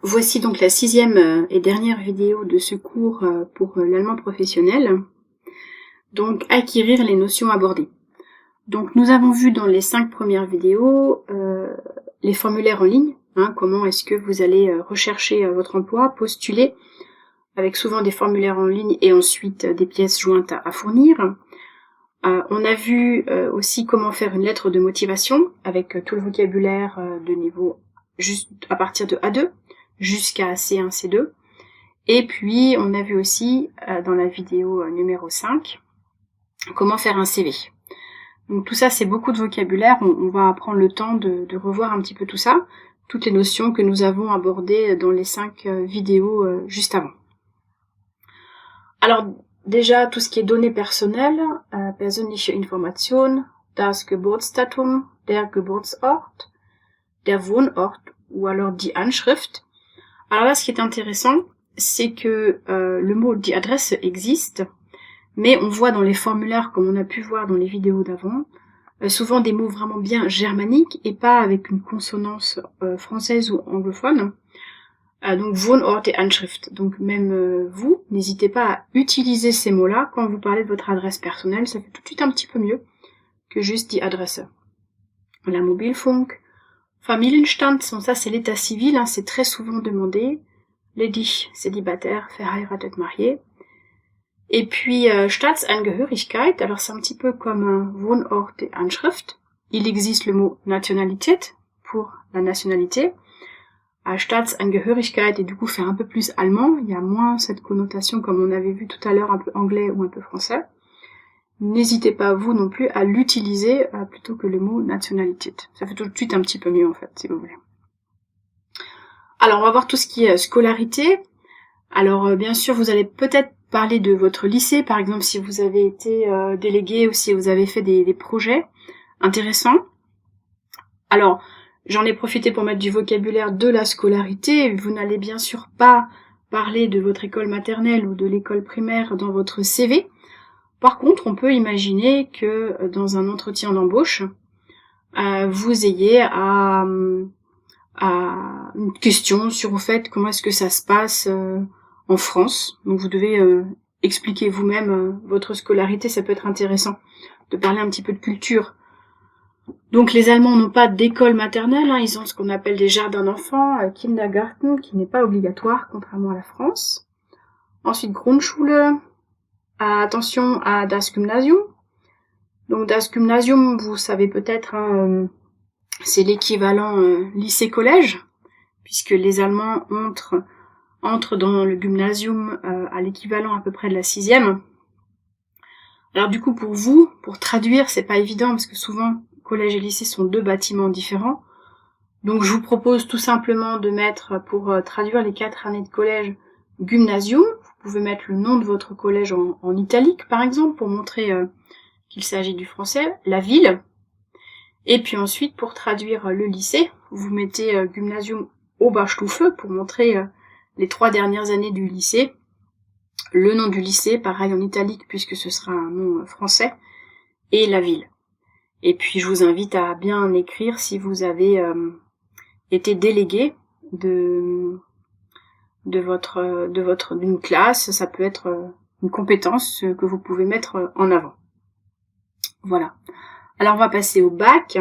Voici donc la 6e et dernière vidéo de ce cours pour l'allemand professionnel. Donc, acquérir les notions abordées. Donc, nous avons vu dans les 5 premières vidéos les formulaires en ligne, comment est-ce que vous allez rechercher votre emploi, postuler, avec souvent des formulaires en ligne et ensuite des pièces jointes à fournir. On a vu aussi comment faire une lettre de motivation avec tout le vocabulaire de niveau juste à partir de A2 jusqu'à C1, C2. Et puis on a vu aussi dans la vidéo numéro 5 comment faire un CV. Donc tout ça c'est beaucoup de vocabulaire, on va prendre le temps de revoir un petit peu tout ça, toutes les notions que nous avons abordées dans les 5 vidéos juste avant. Alors déjà, tout ce qui est données personnelles, persönliche Information, das Geburtsdatum, der Geburtsort, der Wohnort ou alors die Anschrift. Alors là, ce qui est intéressant, c'est que le mot die Adresse existe, mais on voit dans les formulaires, comme on a pu voir dans les vidéos d'avant, souvent des mots vraiment bien germaniques et pas avec une consonance française ou anglophone. Donc Wohnort et Anschrift. Donc même vous, n'hésitez pas à utiliser ces mots-là quand vous parlez de votre adresse personnelle, ça fait tout de suite un petit peu mieux que juste die Adresse. La Mobilfunk, Familienstand, ça c'est l'état civil, c'est très souvent demandé. Ledig, célibataire, verheiratet, marié. Et puis Staatsangehörigkeit, alors c'est un petit peu comme Wohnort et Anschrift. Il existe le mot Nationalität pour la nationalité. Staatsangehörigkeit et du coup fait un peu plus allemand, il y a moins cette connotation comme on avait vu tout à l'heure, un peu anglais ou un peu français. N'hésitez pas vous non plus à l'utiliser plutôt que le mot Nationalität. Ça fait tout de suite un petit peu mieux en fait, si vous voulez. Alors on va voir tout ce qui est scolarité. Alors bien sûr vous allez peut-être parler de votre lycée, par exemple si vous avez été délégué ou si vous avez fait des projets intéressants. Alors j'en ai profité pour mettre du vocabulaire de la scolarité. Vous n'allez bien sûr pas parler de votre école maternelle ou de l'école primaire dans votre CV. Par contre, on peut imaginer que dans un entretien d'embauche, vous ayez une question sur au fait comment est-ce que ça se passe en France. Donc vous devez expliquer vous-même votre scolarité, ça peut être intéressant de parler un petit peu de culture. Donc les Allemands n'ont pas d'école maternelle, ils ont ce qu'on appelle des jardins d'enfants, Kindergarten, qui n'est pas obligatoire, contrairement à la France. Ensuite, Grundschule, attention à das Gymnasium. Donc das Gymnasium, vous savez peut-être, c'est l'équivalent lycée-collège, puisque les Allemands entrent dans le Gymnasium à l'équivalent à peu près de la 6e. Alors du coup, pour vous, pour traduire, c'est pas évident, parce que souvent, collège et lycée sont 2 bâtiments différents. Donc je vous propose tout simplement de mettre, pour traduire les 4 années de collège, Gymnasium. Vous pouvez mettre le nom de votre collège en italique, par exemple, pour montrer qu'il s'agit du français, la ville. Et puis ensuite, pour traduire le lycée, vous mettez Gymnasium Oberstufe, pour montrer les 3 dernières années du lycée. Le nom du lycée, pareil en italique, puisque ce sera un nom français, et la ville. Et puis je vous invite à bien écrire si vous avez été délégué d'une classe, ça peut être une compétence que vous pouvez mettre en avant. Voilà. Alors on va passer au bac.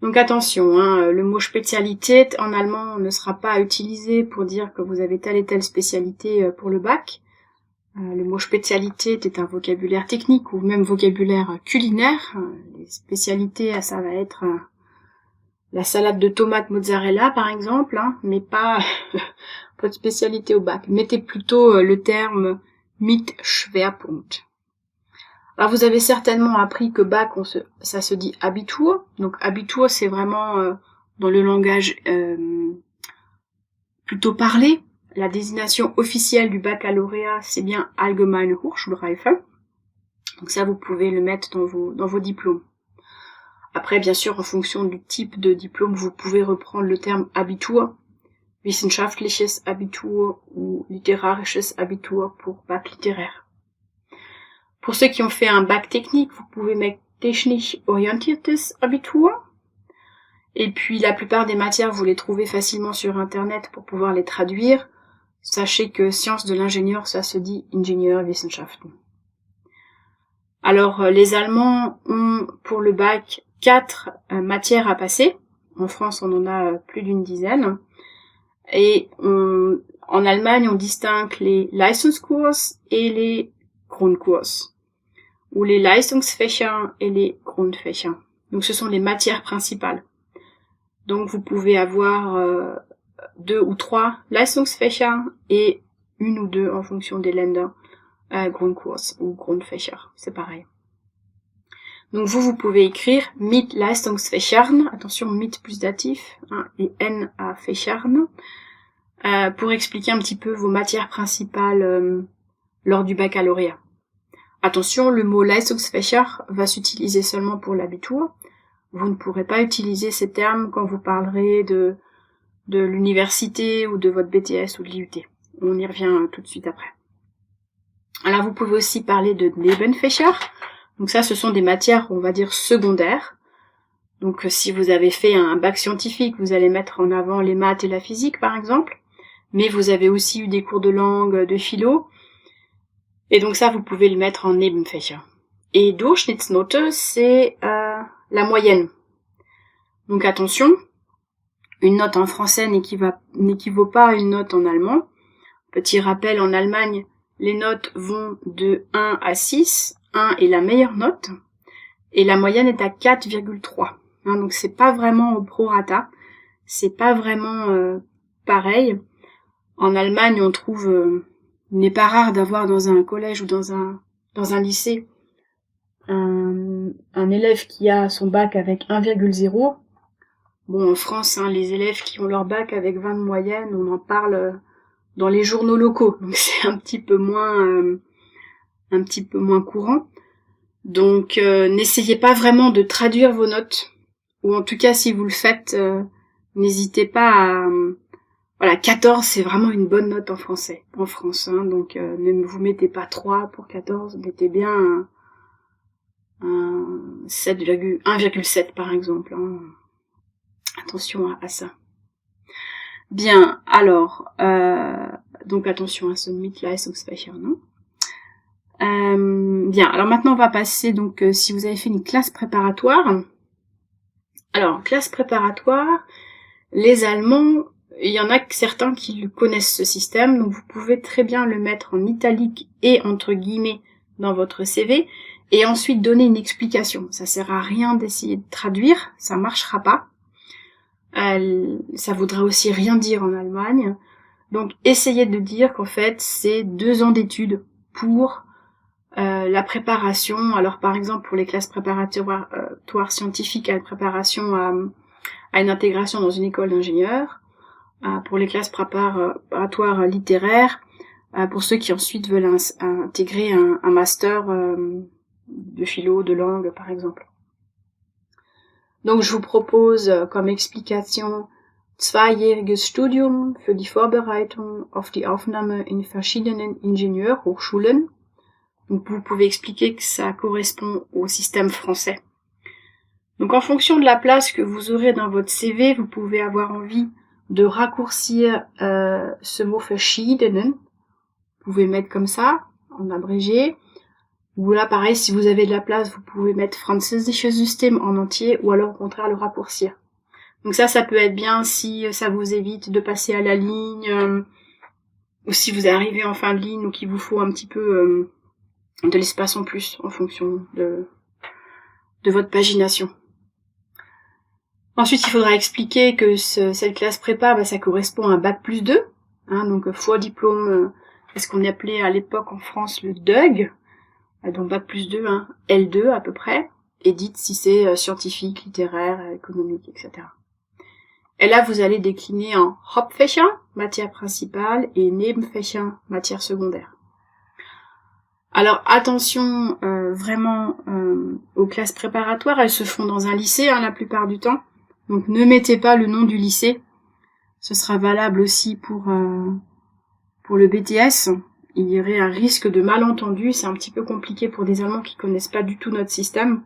Donc attention, le mot Spezialität en allemand ne sera pas utilisé pour dire que vous avez telle et telle spécialité pour le bac. Le mot Spezialität est un vocabulaire technique ou même vocabulaire culinaire. Les spécialités, ça va être la salade de tomates mozzarella par exemple, mais pas de spécialité au bac. Mettez plutôt le terme mit Schwerpunkt. Alors vous avez certainement appris que bac, ça se dit Abitur. Donc Abitur, c'est vraiment dans le langage plutôt parlé. La désignation officielle du baccalauréat, c'est bien Allgemeine Hochschulreife. Donc ça, vous pouvez le mettre dans vos diplômes. Après, bien sûr, en fonction du type de diplôme, vous pouvez reprendre le terme Abitur, wissenschaftliches Abitur ou littérarisches Abitur pour bac littéraire. Pour ceux qui ont fait un bac technique, vous pouvez mettre technisch orientiertes Abitur. Et puis la plupart des matières, vous les trouvez facilement sur Internet pour pouvoir les traduire. Sachez que sciences de l'ingénieur, ça se dit Ingenieurwissenschaften. Alors les Allemands ont pour le bac 4 matières à passer. En France, on en a plus d'une dizaine. Et en Allemagne, on distingue les Leistungskurs et les Grundkurs, ou les Leistungsfächer et les Grundfächer. Donc ce sont les matières principales. Donc vous pouvez avoir 2 ou 3 Leistungsfächer et 1 ou 2 en fonction des Länder, Grundkurs ou Grundfächer, c'est pareil. Donc vous pouvez écrire mit Leistungsfächern, attention mit plus datif, hein, et n à Fächern, pour expliquer un petit peu vos matières principales lors du baccalauréat. Attention, le mot Leistungsfächer va s'utiliser seulement pour l'Abitur. Vous ne pourrez pas utiliser ces termes quand vous parlerez de l'université ou de votre BTS ou de l'IUT. On y revient tout de suite après. Alors vous pouvez aussi parler de Nebenfächer. Donc ça, ce sont des matières, on va dire, secondaires. Donc si vous avez fait un bac scientifique, vous allez mettre en avant les maths et la physique, par exemple. Mais vous avez aussi eu des cours de langue, de philo. Et donc ça, vous pouvez le mettre en Nebenfächer. Et Durchschnittsnote, c'est la moyenne. Donc attention, une note en français n'équivaut pas à une note en allemand. Petit rappel, en Allemagne, les notes vont de 1 à 6. 1 est la meilleure note, et la moyenne est à 4,3. Hein, donc c'est pas vraiment au prorata, c'est pas vraiment pareil. En Allemagne, on trouve, il n'est pas rare d'avoir dans un collège ou dans un lycée un élève qui a son bac avec 1,0. Bon, en France, hein, les élèves qui ont leur bac avec 20 de moyenne, on en parle dans les journaux locaux, donc c'est un petit peu moins courant. Donc n'essayez pas vraiment de traduire vos notes, ou en tout cas si vous le faites, n'hésitez pas à... Voilà, 14 c'est vraiment une bonne note en français, en France, hein, donc ne vous mettez pas 3 pour 14, mettez bien un 1,7 par exemple. Hein. Attention à ça. Bien, alors, donc attention à ce Mitleistungsfächer, non? Bien, alors maintenant on va passer, donc si vous avez fait une classe préparatoire. Alors, classe préparatoire, les Allemands, il y en a certains qui connaissent ce système, donc vous pouvez très bien le mettre en italique et entre guillemets dans votre CV, et ensuite donner une explication. Ça sert à rien d'essayer de traduire, ça marchera pas. Ça voudra aussi rien dire en Allemagne. Donc essayez de dire qu'en fait c'est 2 ans d'études pour la préparation. Alors par exemple pour les classes préparatoires scientifiques à la préparation à une intégration dans une école d'ingénieurs, pour les classes préparatoires littéraires, pour ceux qui ensuite veulent intégrer un master de philo, de langue par exemple. Donc je vous propose comme explication zweijähriges Studium für die Vorbereitung auf die Aufnahme in verschiedenen Ingenieurhochschulen. Donc vous pouvez expliquer que ça correspond au système français. Donc en fonction de la place que vous aurez dans votre CV, vous pouvez avoir envie de raccourcir ce mot verschiedenen. Vous pouvez mettre comme ça, en abrégé. Ou là, pareil, si vous avez de la place, vous pouvez mettre Französisches System en entier, ou alors au contraire le raccourcir. Donc ça peut être bien si ça vous évite de passer à la ligne, ou si vous arrivez en fin de ligne, ou qu'il vous faut un petit peu de l'espace en plus, en fonction de votre pagination. Ensuite, il faudra expliquer que cette classe prépa, ça correspond à un bac plus 2, hein, donc Vordiplôme, ce qu'on appelait à l'époque en France le DUG, donc bac plus 2, hein, L2 à peu près, et dites si c'est scientifique, littéraire, économique, etc. Et là, vous allez décliner en Hauptfächer, matière principale, et Nebenfächer, matière secondaire. Alors attention vraiment aux classes préparatoires, elles se font dans un lycée hein, la plupart du temps, donc ne mettez pas le nom du lycée, ce sera valable aussi pour le BTS. Il y aurait un risque de malentendu, c'est un petit peu compliqué pour des Allemands qui connaissent pas du tout notre système.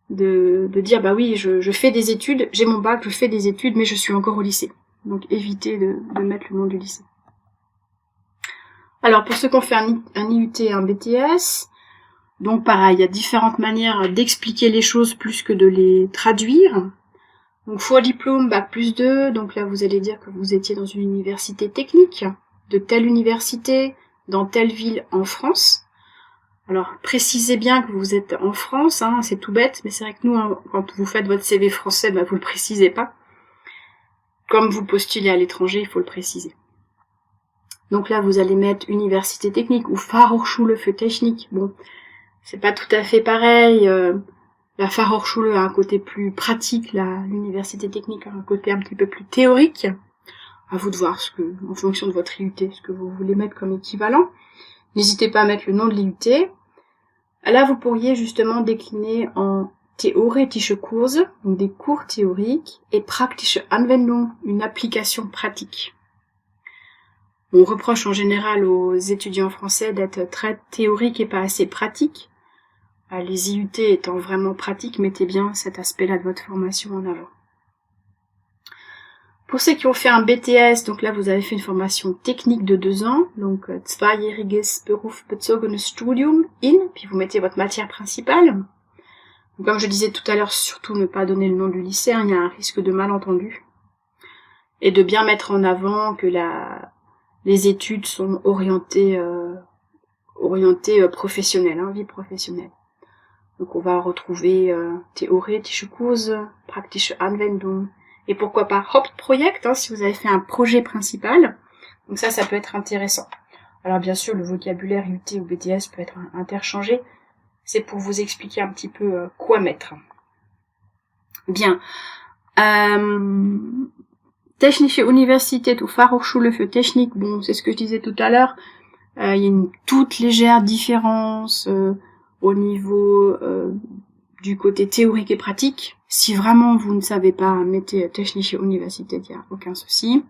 de dire bah oui, je fais des études, j'ai mon bac, je fais des études, mais je suis encore au lycée. Donc évitez de mettre le nom du lycée. Alors pour ceux qui ont fait un IUT et un BTS, donc pareil, il y a différentes manières d'expliquer les choses plus que de les traduire. Donc fois diplôme, bac plus 2, donc là vous allez dire que vous étiez dans une université technique, de telle université, dans telle ville en France. Alors précisez bien que vous êtes en France, hein, c'est tout bête, mais c'est vrai que nous, hein, quand vous faites votre CV français, bah, vous le précisez pas. Comme vous postulez à l'étranger, il faut le préciser. Donc là, vous allez mettre université technique ou Fachhochschule für Technik. Bon, c'est pas tout à fait pareil. La Fachhochschule a un côté plus pratique, l'université technique a un côté un petit peu plus théorique. À vous de voir en fonction de votre IUT, ce que vous voulez mettre comme équivalent. N'hésitez pas à mettre le nom de l'IUT. Là, vous pourriez justement décliner en theoretische Kurse, donc des cours théoriques, et praktische Anwendung, une application pratique. On reproche en général aux étudiants français d'être très théoriques et pas assez pratiques. Les IUT étant vraiment pratiques, mettez bien cet aspect-là de votre formation en avant. Pour ceux qui ont fait un BTS, donc là vous avez fait une formation technique de 2 ans, donc zweijähriges berufsbezogenes Studium puis vous mettez votre matière principale. Donc, comme je disais tout à l'heure, surtout ne pas donner le nom du lycée, il y a un risque de malentendu. Et de bien mettre en avant que les études sont orientées professionnelles, vie professionnelle. Donc on va retrouver theoretische Kurse, praktische Anwendung, et pourquoi pas Hauptprojekt, si vous avez fait un projet principal. Donc ça peut être intéressant. Alors bien sûr, le vocabulaire IUT ou BTS peut être interchangé. C'est pour vous expliquer un petit peu quoi mettre. Bien. Technische Universität ou Fachhochschule für Technik, bon, c'est ce que je disais tout à l'heure. Il y a une toute légère différence au niveau du côté théorique et pratique. Si vraiment vous ne savez pas, mettez Technische Universität, il n'y a aucun souci.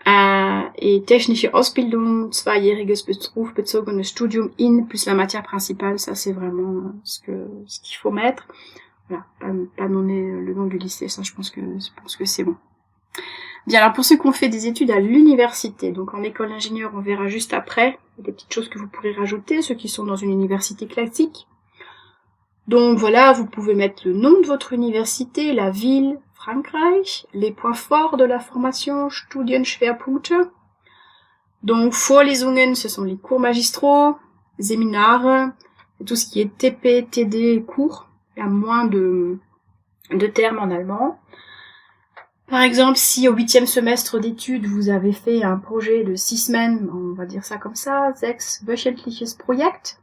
Et Technische Ausbildung, zweijähriges berufsbezogenes Studium plus la matière principale, ça c'est vraiment ce qu'il faut mettre. Voilà, pas donner le nom du lycée, ça je pense que c'est bon. Bien, alors pour ceux qui ont fait des études à l'université, donc en école d'ingénieur, on verra juste après, des petites choses que vous pourrez rajouter, ceux qui sont dans une université classique. Donc voilà, vous pouvez mettre le nom de votre université, la ville, Frankreich, les points forts de la formation, Studienschwerpunkte. Donc Vorlesungen, ce sont les cours magistraux, Seminare, tout ce qui est TP, TD, cours. Il y a moins de termes en allemand. Par exemple, si au 8e semestre d'études, vous avez fait un projet de 6 semaines, on va dire ça comme ça, 6wöchentliches Projekt,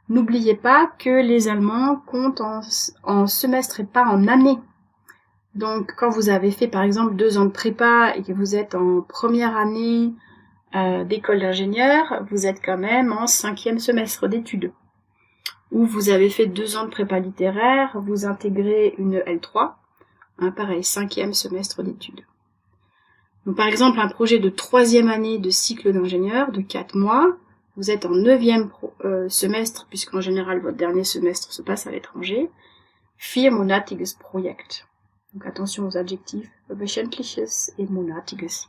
n'oubliez pas que les Allemands comptent en semestre et pas en année. Donc, quand vous avez fait, par exemple, 2 ans de prépa et que vous êtes en première année d'école d'ingénieur, vous êtes quand même en 5e semestre d'études. Ou vous avez fait 2 ans de prépa littéraire, vous intégrez une L3, pareil, 5e semestre d'études. Donc, par exemple, un projet de 3e année de cycle d'ingénieur de 4 mois, vous êtes en 9e semestre, puisqu'en général, votre dernier semestre se passe à l'étranger, 4monatiges Projekt. Donc, attention aux adjectifs, wöchentliches et monatiges.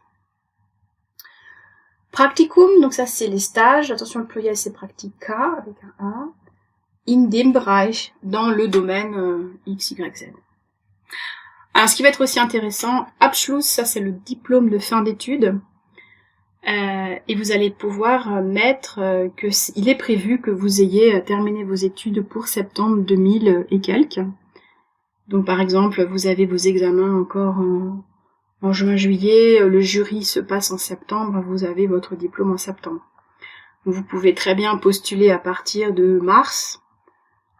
Practicum, donc ça, c'est les stages. Attention, le pluriel, c'est practica, avec un A. In dem Bereich, dans le domaine X, Y, Z. Alors, ce qui va être aussi intéressant, Abschluss, ça c'est le diplôme de fin d'études, et vous allez pouvoir mettre que il est prévu que vous ayez terminé vos études pour septembre 2000 et quelques. Donc par exemple, vous avez vos examens encore en juin-juillet, le jury se passe en septembre, vous avez votre diplôme en septembre. Donc, vous pouvez très bien postuler à partir de mars,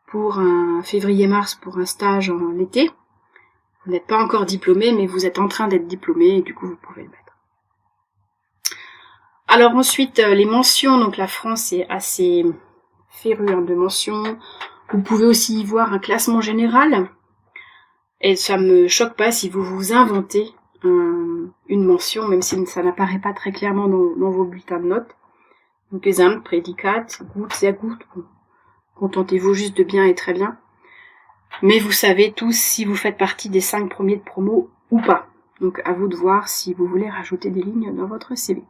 pour un février-mars pour un stage en l'été. Vous n'êtes pas encore diplômé, mais vous êtes en train d'être diplômé, et du coup, vous pouvez le mettre. Alors ensuite, les mentions, donc la France est assez férue de mentions. Vous pouvez aussi y voir un classement général, et ça me choque pas si vous vous inventez une mention, même si ça n'apparaît pas très clairement dans vos bulletins de notes. Donc Gesamt, Prädikat, gut, sehr gut, contentez-vous juste de bien et très bien. Mais vous savez tous si vous faites partie des 5 premiers de promo ou pas. Donc à vous de voir si vous voulez rajouter des lignes dans votre CV.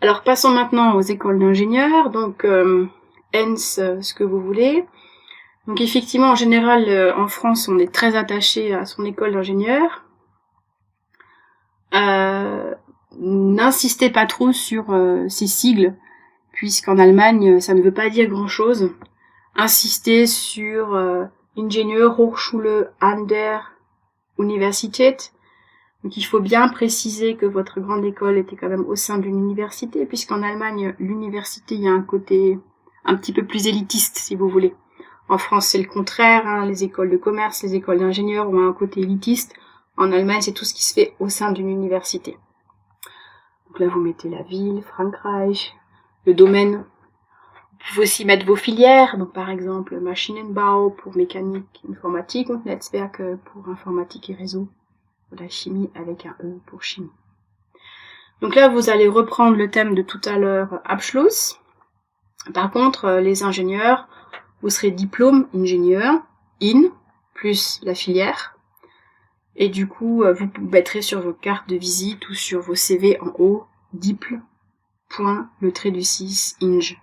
Alors passons maintenant aux écoles d'ingénieurs. Donc ENS, ce que vous voulez. Donc effectivement, en général, en France, on est très attaché à son école d'ingénieur. N'insistez pas trop sur ces sigles, puisqu'en Allemagne, ça ne veut pas dire grand-chose. Insistez sur Ingenieur Hochschule an der Universität. Donc il faut bien préciser que votre grande école était quand même au sein d'une université, puisqu'en Allemagne, l'université, il y a un côté un petit peu plus élitiste, si vous voulez. En France, c'est le contraire, hein, les écoles de commerce, les écoles d'ingénieurs ont un côté élitiste. En Allemagne, c'est tout ce qui se fait au sein d'une université. Donc là, vous mettez la ville, Frankreich, le domaine. Vous pouvez aussi mettre vos filières, donc par exemple Maschinenbau pour mécanique, informatique, und Netzwerk pour informatique et réseau. La chimie avec un E pour chimie. Donc là, vous allez reprendre le thème de tout à l'heure, Abschluss. Par contre, les ingénieurs, vous serez diplôme ingénieur, IN, plus la filière. Et du coup, vous mettrez sur vos cartes de visite ou sur vos CV en haut, dipl, point, le trait du 6, Ing.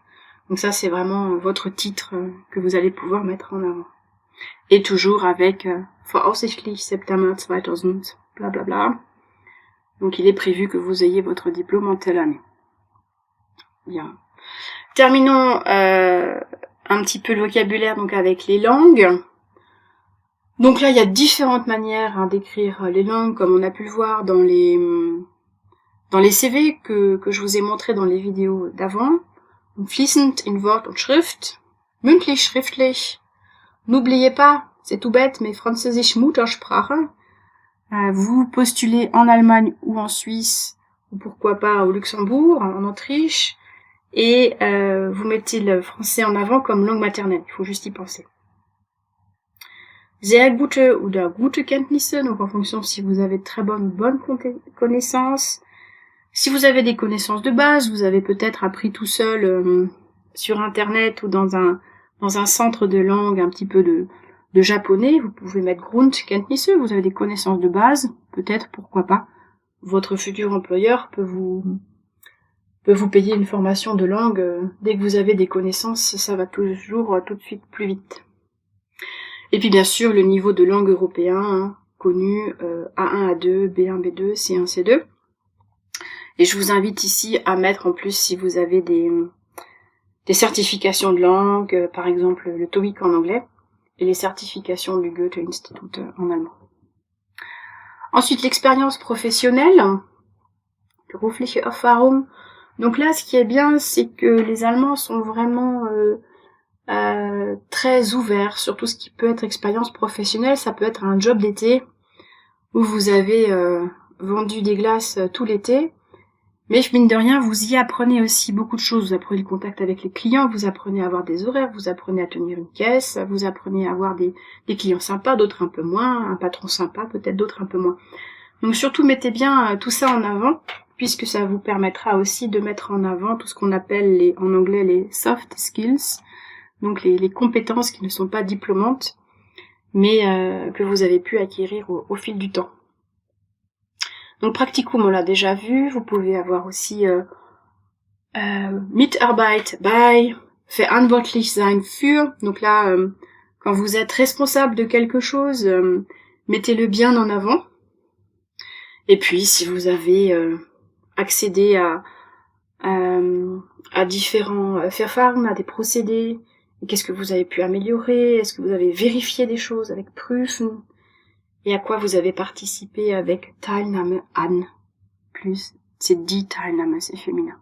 Donc ça, c'est vraiment votre titre que vous allez pouvoir mettre en avant. Et toujours avec voraussichtlich September 2000, blablabla. Donc il est prévu que vous ayez votre diplôme en telle année. Bien. Terminons un petit peu le vocabulaire donc avec les langues. Donc là, il y a différentes manières d'écrire les langues, comme on a pu le voir dans les CV que je vous ai montré dans les vidéos d'avant. Fließend in Wort und Schrift, mündlich, schriftlich. N'oubliez pas, c'est tout bête, mais Französisch Muttersprache. Vous postulez en Allemagne ou en Suisse, ou pourquoi pas au Luxembourg, en Autriche, et vous mettez le français en avant comme langue maternelle. Il faut juste y penser. Sehr gute oder gute Kenntnisse, donc en fonction si vous avez de très bonnes connaissances. Si vous avez des connaissances de base, vous avez peut-être appris tout seul sur Internet ou dans un centre de langue un petit peu de japonais, vous pouvez mettre Grundkenntnisse, vous avez des connaissances de base, peut-être, pourquoi pas. Votre futur employeur peut vous payer une formation de langue. Dès que vous avez des connaissances, ça va toujours tout de suite plus vite. Et puis bien sûr, le niveau de langue européen, hein, connu, A1, A2, B1, B2, C1, C2. Et je vous invite ici à mettre en plus, si vous avez des certifications de langue, par exemple le TOEIC en anglais, et les certifications du Goethe-Institut en allemand. Ensuite, l'expérience professionnelle, berufliche Erfahrung. Donc là, ce qui est bien, c'est que les Allemands sont vraiment très ouverts sur tout ce qui peut être expérience professionnelle. Ça peut être un job d'été où vous avez vendu des glaces tout l'été. Mais mine de rien, vous y apprenez aussi beaucoup de choses. Vous apprenez le contact avec les clients, vous apprenez à avoir des horaires, vous apprenez à tenir une caisse, vous apprenez à avoir des clients sympas, d'autres un peu moins, un patron sympa, peut-être d'autres un peu moins. Donc surtout, mettez bien tout ça en avant, puisque ça vous permettra aussi de mettre en avant tout ce qu'on appelle en anglais les soft skills, donc les compétences qui ne sont pas diplômantes, mais que vous avez pu acquérir au fil du temps. Donc Praktikum, on l'a déjà vu. Vous pouvez avoir aussi Mitarbeit bei, verantwortlich sein für. Donc là, quand vous êtes responsable de quelque chose, mettez-le bien en avant. Et puis, si vous avez accédé à différents Verfahren, à des procédés, qu'est-ce que vous avez pu améliorer? Est-ce que vous avez vérifié des choses avec Prüfen? Et à quoi vous avez participé avec Teilnahme an, plus c'est die Teilnahme, c'est féminin.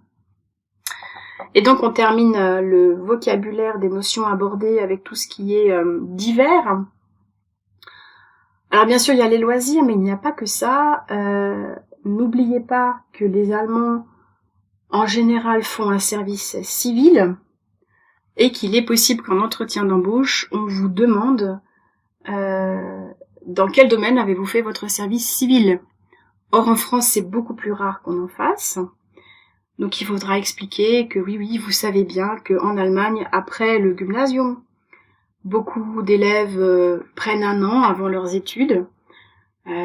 Et donc on termine le vocabulaire des notions abordées avec tout ce qui est divers. Alors bien sûr il y a les loisirs, mais il n'y a pas que ça. N'oubliez pas que les Allemands en général font un service civil et qu'il est possible qu'en entretien d'embauche on vous demande dans quel domaine avez-vous fait votre service civil? Or, en France, c'est beaucoup plus rare qu'on en fasse. Donc, il faudra expliquer que oui, vous savez bien qu'en Allemagne, après le gymnasium, Beaucoup d'élèves prennent un an avant leurs études,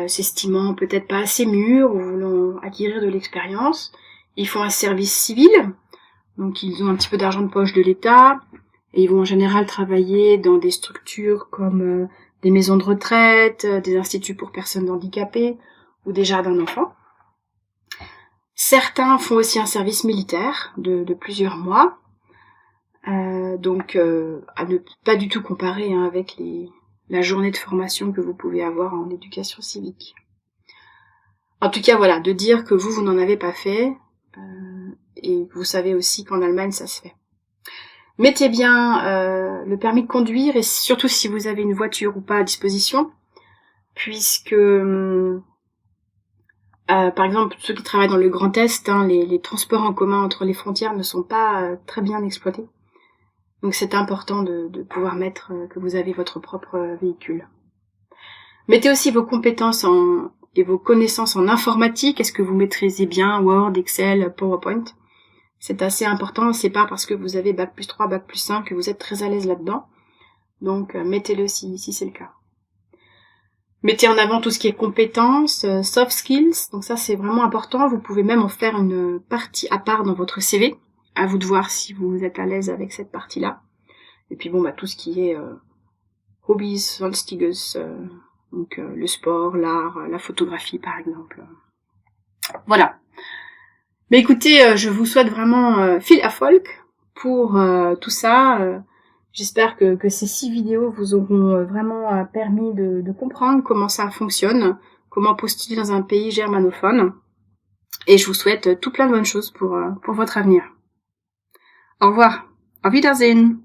s'estimant peut-être pas assez mûrs ou voulant acquérir de l'expérience. Ils font un service civil, donc ils ont un petit peu d'argent de poche de l'État, et ils vont en général travailler dans des structures comme des maisons de retraite, des instituts pour personnes handicapées ou des jardins d'enfants. Certains font aussi un service militaire de plusieurs mois, donc à ne pas du tout comparer avec la journée de formation que vous pouvez avoir en éducation civique. En tout cas, voilà, de dire que vous n'en avez pas fait, et vous savez aussi qu'en Allemagne, ça se fait. Mettez bien le permis de conduire, et surtout si vous avez une voiture ou pas à disposition, puisque, par exemple, ceux qui travaillent dans le Grand Est, les transports en commun entre les frontières ne sont pas très bien exploités. Donc c'est important de pouvoir mettre que vous avez votre propre véhicule. Mettez aussi vos compétences et vos connaissances en informatique. Est-ce que vous maîtrisez bien Word, Excel, PowerPoint? C'est assez important, c'est pas parce que vous avez Bac+3, Bac+5 que vous êtes très à l'aise là-dedans. Donc mettez-le si c'est le cas. Mettez en avant tout ce qui est compétences, soft skills. Donc ça c'est vraiment important. Vous pouvez même en faire une partie à part dans votre CV. À vous de voir si vous êtes à l'aise avec cette partie-là. Et puis bon, tout ce qui est hobbies, sonstiges, donc le sport, l'art, la photographie par exemple. Voilà. Mais écoutez, je vous souhaite vraiment viel Erfolg pour tout ça. J'espère que ces 6 vidéos vous auront vraiment permis de comprendre comment ça fonctionne, comment postuler dans un pays germanophone. Et je vous souhaite tout plein de bonnes choses pour votre avenir. Au revoir. Auf Wiedersehen.